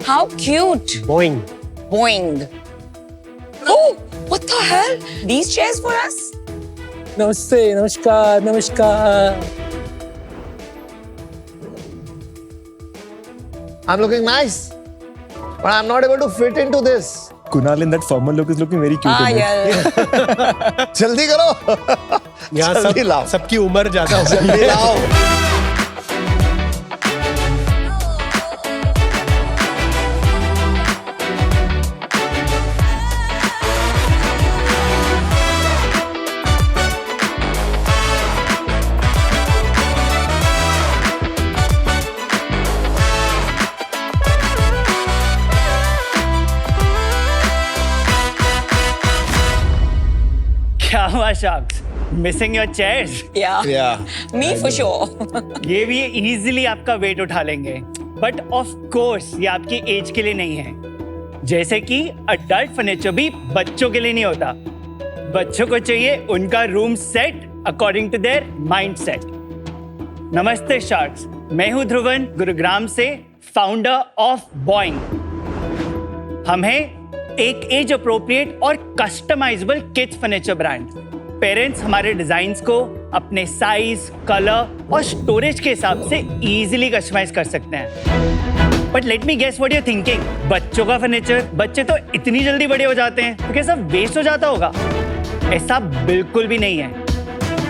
How cute. Boing. Boing. Oh, what the hell? These chairs for us? नमस्ते, नमस्कार, नमस्कार। I'm looking nice, but I'm not able to fit into this. Kunal in that formal look is looking very cute. Yeah. जल्दी करो। यहाँ जल्दी लाओ। सबकी उम्र ज्यादा हो गई जल्दी लाओ। क्या हुआ sharks? Missing your chairs? Yeah. Me for sure. ये भी इजीली आपका वेट उठा लेंगे, बट ऑफ कोर्स ये आपकी एज के लिए नहीं है। जैसे कि अडल्ट फर्नीचर भी बच्चों के लिए नहीं होता। बच्चों को चाहिए उनका room set according to their mind set. नमस्ते शार्क्स, मैं हूं ध्रुवन, गुरुग्राम से, फाउंडर ऑफ बॉइंग। हम हैं एक एज अप्रोप्रिएट और customisable kids furniture brand. Parents हमारे डिजाइन्स को अपने साइज, कलर और स्टोरेज के हिसाब से इजीली कस्टमाइज कर सकते हैं। But let me guess what you are thinking, बच्चों का फर्नीचर, बच्चे तो इतनी जल्दी बड़े हो जाते हैं तो क्या सब वेस्ट हो जाता होगा? ऐसा बिल्कुल भी नहीं है,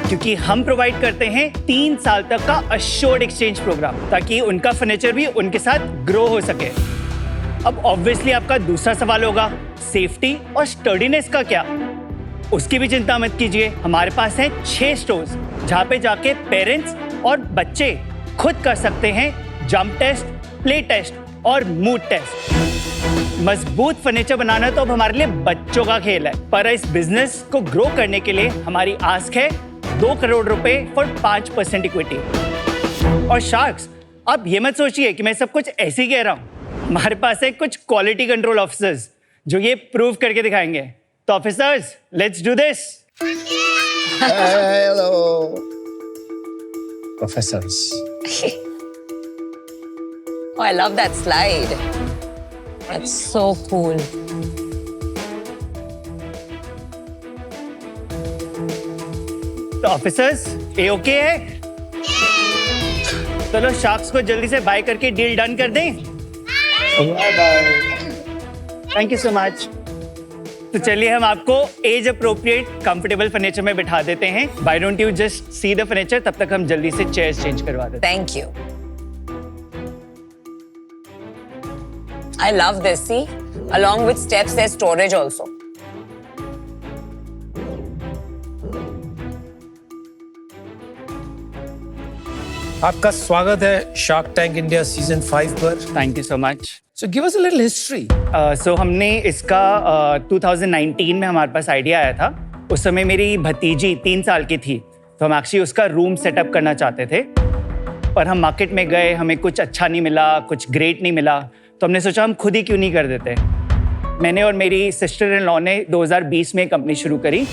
क्योंकि हम प्रोवाइड करते हैं 3 साल तक का अश्योर्ड एक्सचेंज प्रोग्राम, ताकि उनका फर्नीचर भी उनके साथ ग्रो हो सके। अब ऑब्वियसली आपका दूसरा सवाल होगा, सेफ्टी और स्टर्डीनेस का क्या? उसकी भी चिंता मत कीजिए। हमारे पास है 6 स्टोर्स जहां पे जाके पेरेंट्स और बच्चे खुद कर सकते हैं जंप टेस्ट, प्ले टेस्ट और मूड टेस्ट। मजबूत फर्नीचर बनाना तो अब हमारे लिए बच्चों का खेल है, पर इस बिजनेस को ग्रो करने के लिए हमारी आस्क है 2 करोड़ रुपए फॉर 5% इक्विटी। और शार्क्स, अब ये मत सोचिए कि मैं सब कुछ ऐसे ही कह रहा हूँ। हमारे पास है कुछ क्वालिटी कंट्रोल ऑफिसर्स जो ये प्रूव करके दिखाएंगे। तो officers, let's do this. Hello Professors. Oh, I love that slide. That's so cool. तो ऑफिसर्स, ये ओके है? चलो शार्क्स को जल्दी से बाय करके डील डन कर दें। Thank you so much. तो चलिए हम आपको एज अप्रोप्रिएट कंफर्टेबल फर्नीचर में बिठा देते हैं। Why don't you just see the furniture, तब तक हम जल्दी से चेयर्स चेंज करवा देते हैं। Thank you. I love this. See, along with steps, there's storage also. आपका स्वागत है शार्क टैंक इंडिया सीजन 5 पर। Thank you so much. So give us a little history. सो हमने इसका 2019 में हमारे पास आइडिया आया था। उस समय मेरी भतीजी 3 साल की थी, तो हम एक्चुअली उसका रूम सेटअप करना चाहते थे, पर हम मार्केट में गए, हमें कुछ अच्छा नहीं मिला, कुछ ग्रेट नहीं मिला, तो हमने सोचा हम खुद ही क्यों नहीं कर देते। मैंने और मेरी सिस्टर इन लॉ ने 2020 में कंपनी शुरू करी।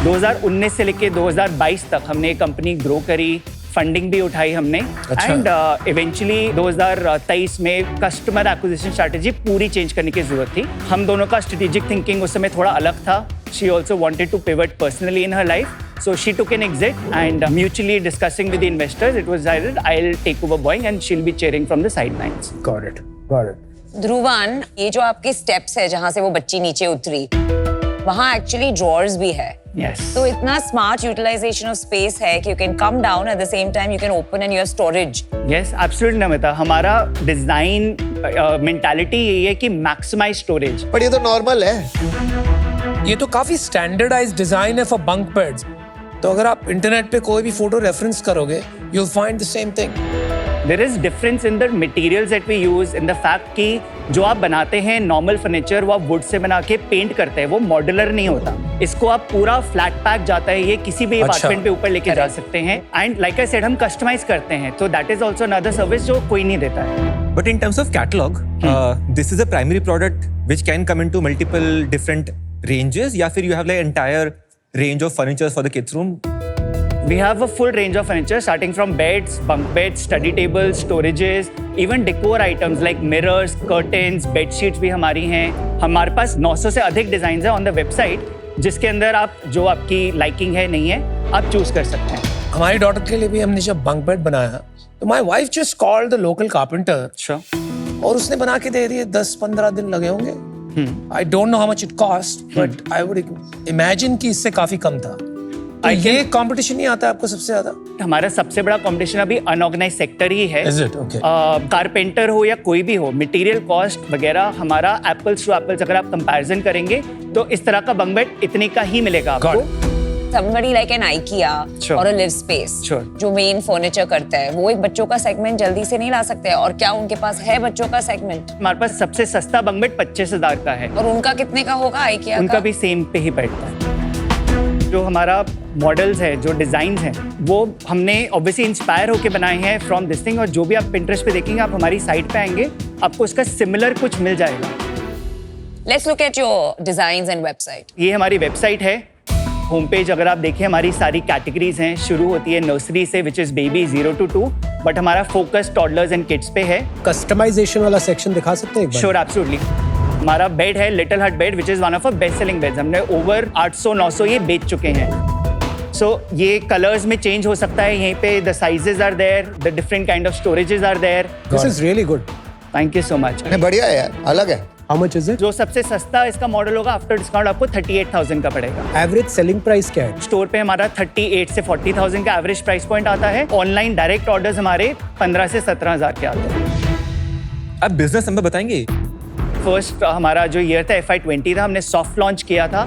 2019 से लेके 2022 तक हमने ये कंपनी ग्रो करी, फंडिंग भी उठाई हमने एंड इवेंचुअली 2023 में कस्टमर एक्विजिशन स्ट्रैटेजी पूरी चेंज करने की जरूरत थी। हम दोनों का स्ट्रेटेजिक थिंकिंग उस समय थोड़ा अलग था। She also wanted to pivot personally in her life, so she took an exit and mutually discussing with the investors, it was decided I'll take over Boeing and she'll be cheering from the sidelines. Got it, got it. Dhruvan, ये जो आपके स्टेप्स है जहाँ से वो बच्ची नीचे उतरी, वहाँ एक्चुअली ड्रॉर्स भी है। Yes. तो इतना स्मार्ट यूटिलाइजेशन ऑफ स्पेस है कि you can come down at the same time you can open and your storage. Yes, absolutely Namita. हमारा डिजाइन मेंटालिटी यही है कि मैक्सिमाइज स्टोरेज। पर ये तो नॉर्मल है। ये तो काफी स्टैंडर्डाइज्ड डिजाइन है फॉर बंक बेड्स। तो अगर आप इंटरनेट पे कोई भी फोटो रेफरेंस करोगे, you'll find the same thing. There is difference in the materials that we use, in the fact कि जो आप बनाते हैं नॉर्मल फर्नीचर वो आप वुड से बना के पेंट करते हैं, वो मॉड्यूलर नहीं होता। इसको आप पूरा फ्लैट पैक जाता है, ये किसी भी अपार्टमेंट पे ऊपर लेके जा सकते हैं एंड लाइक आई सेड हम कस्टमाइज करते हैं, तो that is also another service जो कोई नहीं देता है। But in terms of catalog, this is a primary product which can come into multiple different ranges, या फिर you have like entire range of furniture for the kids' room? We have a full range of furniture starting from beds, bunk beds, study tables, storages, even decor items like mirrors, curtains, bed sheets भी हमारी हैं। हमारे पास 900 से अधिक डिजाइन है ऑन द वेबसाइट, जिसके अंदर आप जो आपकी लाइकिंग है नहीं है आप चूज कर सकते हैं। हमारी डॉटर के लिए भी हमने जब बंक बेड बनाया तो my wife just called the local carpenter और उसने बना के दे दिए। 10-15 दिन लगे होंगे। I don't know how much it cost, but I would imagine कि इससे काफी कम था। तो ये कंपटीशन नहीं आता है आपको सबसे ज्यादा? हमारा सबसे बड़ा कंपटीशन अभी अनऑर्गेनाइज सेक्टर ही है। Is it? Okay. कारपेंटर हो या कोई भी हो, मटेरियल कॉस्ट वगैरह हमारा एप्पल्स टू एप्पल्स अगर आप कंपैरिजन करेंगे तो इस तरह का बंक बेड इतने का ही मिलेगा आपको। Somebody like an IKEA Sure. or a Live Space Sure. जो मेन फर्नीचर करता है, वो एक बच्चों का सेगमेंट जल्दी से नहीं ला सकते हैं। और क्या उनके पास है बच्चों का सेगमेंट? हमारे पास सबसे सस्ता बंक बेड 25,000 का है। और उनका कितने का होगा IKEA उनका का? भी सेम पे ही बैठता है। जो हमारा मॉडल्स है, जो डिजाइन हैं, वो हमने ऑब्वियसली इंस्पायर होके बनाए हैं फ्रॉम दिस थिंग। और जो भी आप पिंटरेस्ट पे देखेंगे, आप हमारी साइट पे आएंगे, आपको उसका सिमिलर कुछ मिल जाएगा। Let's look at your designs and website. ये हमारी वेबसाइट है। होम पेज अगर आप देखें, हमारी सारी कैटेगरीज हैं। शुरू होती है नर्सरी से, which is baby 0 to 2, but हमारा फोकस टॉडलर्स एंड किड्स पे है। कस्टमाइजेशन वाला सेक्शन दिखा सकते हैं एक बार? Sure, absolutely. हमारा बेड है little hut bed, which is one of a best selling beds. हमने ओवर 800-900 ये बेच चुके हैं। सो ये कलर्स में चेंज हो सकता है। यहीं पे the sizes are there, the different kind of storages are there. This is really good. Thank you so much. बढ़िया है यार, अलग है। How much is it? जो सबसे सस्ता इसका मॉडल होगा आफ्टर डिस्काउंट आपको 38,000 का पड़ेगा। एवरेज सेलिंग प्राइस क्या है? स्टोर पे हमारा 38 से 40,000 का एवरेज प्राइस पॉइंट आता है। ऑनलाइन डायरेक्ट ऑर्डर्स हमारे 15 से 17,000 के आते हैं। आप बिजनेस नंबर बताएंगे? फर्स्ट हमारा जो ईयर था FY20 था, हमने सॉफ्ट लॉन्च किया था।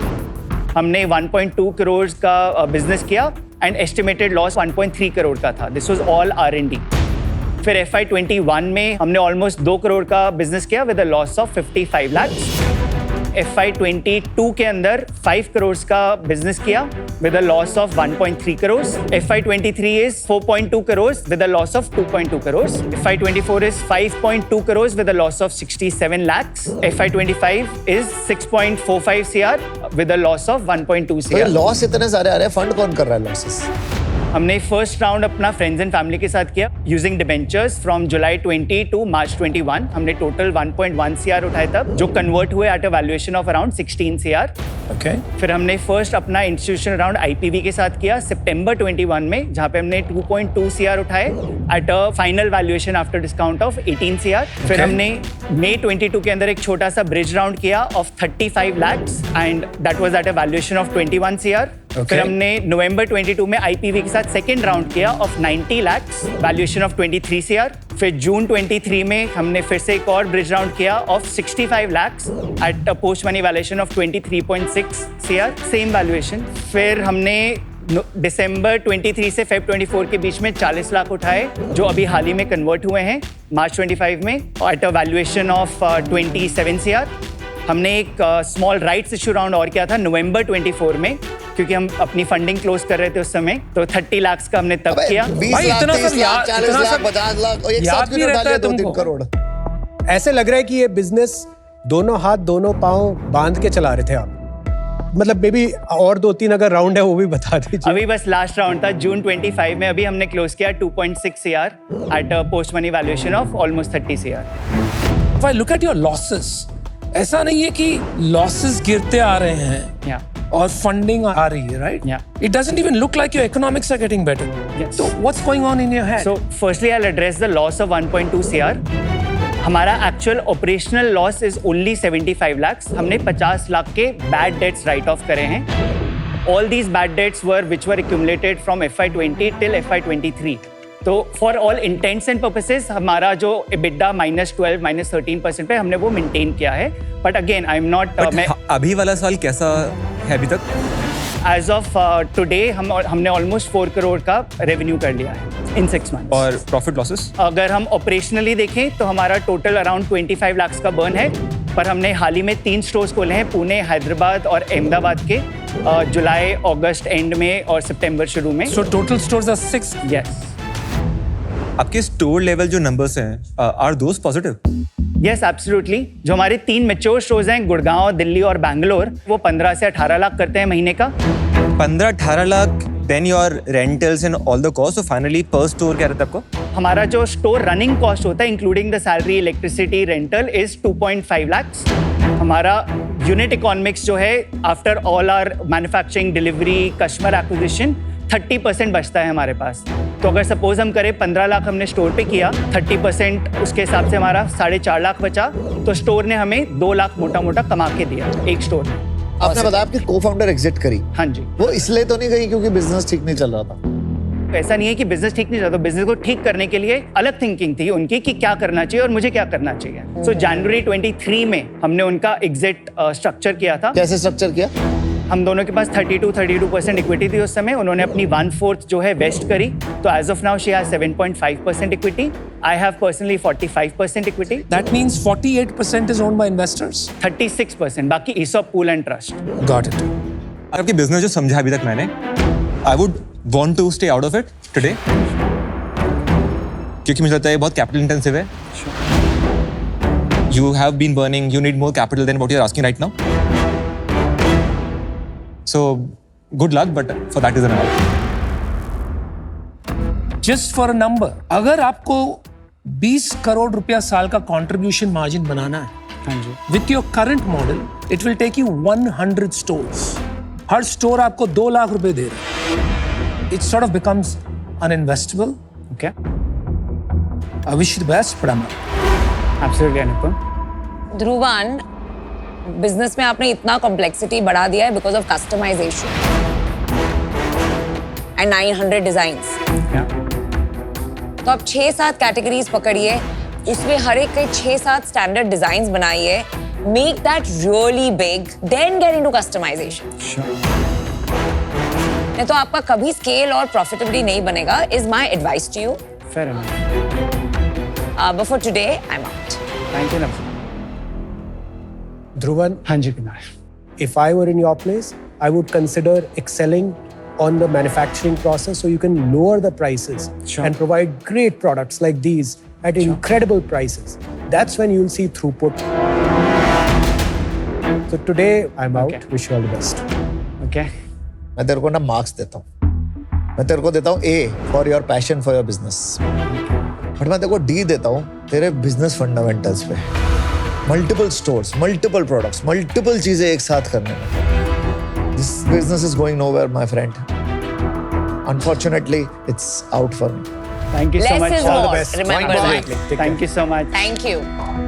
हमने 1.2 करोड़ का बिजनेस किया एंड एस्टिमेटेड लॉस 1.3 करोड़ का था। This was all R&D। फिर FY21 में हमने ऑलमोस्ट 2 करोड़ का बिजनेस किया with a loss of 55 lakh. FY22 के अंदर 5 करोड़ का बिजनेस किया with a loss of 1.3 crore. FY23 is 4.2 crore with a loss of 2.2 crore. FY24 is 5.2 crore with a loss of 67 lakhs। FY25 is 6.45 CR with a loss of 1.2 CR। Loss इतने सारे आ रहे हैं, फंड कौन कर रहा है लॉसेस? हमने फर्स्ट राउंड अपना फ्रेंड्स एंड फैमिली के साथ किया using debentures from July 20 to March 21। हमने टोटल 1.1 CR उठाए तब, जो कन्वर्ट हुए at a valuation of around 16 CR। Okay. फिर हमने फर्स्ट अपना इंस्टीट्यूशनल राउंड IPV के साथ किया सितंबर 21 में, जहाँ पे हमने 2.2 CR उठाए at a final valuation after discount of 18 CR। फिर हमने मई 22 के अंदर एक छोटा सा ब्रिज राउंड किया of 35 lakhs and that was at a valuation of 21 CR। फिर हमने नवंबर 22 में IPV के साथ सेकेंड राउंड किया of 90 lakhs, valuation of 23 CR। फिर जून 23 में हमने फिर से एक और ब्रिज राउंड किया of 65 lakhs at a post money valuation of 23.6 CR, same valuation. फिर हमने दिसंबर 23 से फेब 24 के बीच में 40 लाख उठाए, जो अभी हाल ही में कन्वर्ट हुए हैं मार्च 25 में at a valuation of 27 CR। हमने एक स्मॉल राइट्स इशू राउंड और किया था नवंबर 24 में, क्योंकि हम अपनी फंडिंग क्लोज कर रहे थे उस समय, तो 30 लाख का हमने तब किया। 20 लाख, 30 लाख, 40 लाख, 50 लाख, एक साथ क्यों डालिए 2-3 करोड़? ऐसे लग रहा है कि ये बिजनेस दोनों हाथ दोनों पाँव बांध के चला रहे थे आप? मतलब मे बी और 2-3 अगर राउंड है वो भी बता दीजिए। अभी बस लास्ट राउंड था जून 25 में, अभी हमने क्लोज किया 2.6 CR at a post money valuation of almost 30 CR। If I look at your losses, ऐसा नहीं है कि losses गिरते आ रहे हैं और फंडिंग आ रही है, right? It doesn't even look like your economics are getting better. Yes. So what's going on in your head? So firstly I'll address the loss of 1.2 CR. हमारा actual operational loss is only 75 lakhs. हमने 50 लाख के बैड डेट्स राइट ऑफ करे हैं. All these bad debts were which were accumulated from FY20 till FY23. तो for all intends and purposes हमारा जो EBITDA -12 -13% पे हमने वो मेंटेन किया है. But again I am not. अभी वाला साल कैसा है अभी तक? एज ऑफ टुडे हमने ऑलमोस्ट 4 करोड़ का रेवेन्यू कर लिया है इन 6 months. और प्रॉफिट लॉसेस? अगर हम ऑपरेशनली देखें तो हमारा टोटल अराउंड 25 lakhs का बर्न है. पर हमने हाल ही में 3 स्टोर्स खोले हैं, पुणे, हैदराबाद और अहमदाबाद के, जुलाई अगस्त एंड में और सितंबर शुरू में. So total stores are 6. Yes. आपके स्टोर लेवल जो नंबर्स हैं are those positive? Yes absolutely. जो हमारे 3 मैच्योर स्टोर्स हैं गुड़गांव, दिल्ली और बैंगलोर, वो 15 से 18 लाख करते हैं महीने का. 15-18 lakh, then your rentals and all the cost. So finally per store क्या रहता है आपको? हमारा जो स्टोर रनिंग कॉस्ट होता है including the salary, electricity, rental is 2.5 lakhs. हमारा यूनिट इकोनॉमिक्स जो है after all our manufacturing, delivery, customer acquisition 30% बचता है हमारे पास. तो अगर सपोज हम करें 15 लाख हमने स्टोर पे किया, 30% उसके हिसाब से हमारा 4.5 लाख बचा. तो स्टोर ने हमें 2 लाख मोटा मोटा कमा के दिया एक स्टोर ने. आपने बताया आपकी को-फाउंडर एग्जिट करी. हाँ जी. वो इसलिए तो नहीं गई क्योंकि बिजनेस ठीक नहीं चल रहा था? ऐसा नहीं है कि बिजनेस ठीक नहीं चलता. बिजनेस को ठीक करने के लिए अलग थिंकिंग थी उनकी कि क्या करना चाहिए और मुझे क्या करना चाहिए. सो जनवरी 23 में हमने उनका एग्जिट स्ट्रक्चर किया था. कैसे स्ट्रक्चर किया? हम दोनों के पास 32% इक्विटी थी उस समय. उन्होंने अपनी 1/4 जो है वेस्ट करी. तो as of now she has 7.5% equity. I have personally 45% equity. That means 48% is owned by investors. 36% बाकी ESOP pool and trust. Got it. आपके बिजनेस जो समझा अभी तक मैंने, I would want to stay out of it today, क्योंकि मुझे लगता है बहुत कैपिटल इंटेंसिव है. You have been burning, you need more capital than what you are asking right now. So good luck, but for that is an hour. Just for a number, अगर आपको 20 करोड़ रुपया साल का कंट्रीब्यूशन मार्जिन बनाना है, हाँ जी, with your current model, it will take you 100 stores. Her store आपको 2 लाख रुपए दे रहा है. It sort of becomes uninvestable. Okay. I wish you the best, but I'm out. Absolutely, Anupam. Dhruvan, business में आपने इतना कॉम्प्लेक्सिटी बढ़ा दिया है because of customisation and 900 designs. तो आप 6-7 कैटेगरीज पकड़िए, उसमें हर एक के 6-7 स्टैंडर्ड डिजाइन्स बनाइए, make that really big, then get into customisation. नहीं तो आपका कभी स्केल और प्रॉफिटेबिलिटी नहीं बनेगा, is my advice to you. Fair enough. But for today, I'm out. Thank you, Anupam. Dhruvan, हाँ जी Kumar. if I were in your place, I would consider excelling on the manufacturing process so you can lower the prices and provide great products like these at incredible prices. That's when you'll see throughput. So today, I'm out. Wish you all the best. Okay. मैं तेरे को ना मार्क्स देता हूँ. मैं तेरे को देता हूँ A for your passion for your business. But मैं तेरे को D देता हूँ तेरे बिजनेस फंडामेंटल्स पे. Multiple stores, multiple products, multiple चीजें एक साथ करने में. This business is going nowhere my friend. Unfortunately it's out for me. Thank you so Less much. is All the more. best. Remember that. Thank you so much. Thank you.